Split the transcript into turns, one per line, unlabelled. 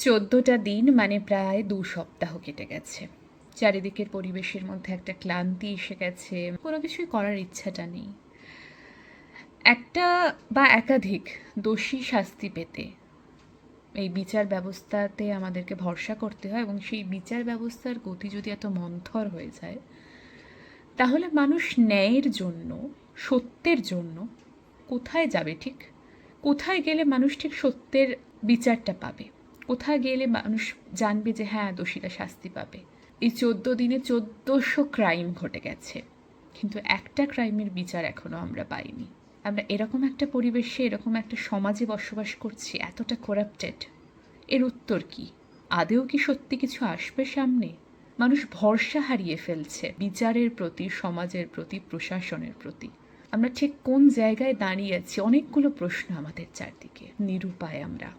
14টা দিন মানে প্রায় 2 সপ্তাহ কেটে গেছে। চারিদিকের পরিবেশের মধ্যে একটা ক্লান্তি এসে গেছে। কোনো কিছুই করার ইচ্ছাটা নেই। একটা বা একাধিক দোষী শাস্তি পেতে এই বিচার ব্যবস্থাতে আমাদেরকে ভরসা করতে হয়, এবং সেই বিচার ব্যবস্থার গতি যদি এত মন্থর হয়ে যায়, তাহলে মানুষ ন্যায়ের জন্য, সত্যের জন্য কোথায় যাবে ঠিক? কোথায় গেলে মানুষ ঠিক সত্যের বিচারটা পাবে? কোথায় গেলে মানুষ জানবে যে হ্যাঁ, দোষীরা শাস্তি পাবে? এই 14 দিনে 1400 ক্রাইম ঘটে গেছে, কিন্তু একটা ক্রাইমের বিচার এখনো আমরা পাইনি। আমরা এরকম একটা পরিবেশে, এরকম একটা সমাজে বসবাস করছি, এতটা করাপ্টেড। এর উত্তর কি? আদেও কি সত্যি কিছু আসবে সামনে? মানুষ ভরসা হারিয়ে ফেলছে বিচারের প্রতি, সমাজের প্রতি, প্রশাসনের প্রতি। আমরা ঠিক কোন জায়গায় দাঁড়িয়ে আছি? অনেকগুলো প্রশ্ন আমাদের চারদিকে, নিরুপায় আমরা।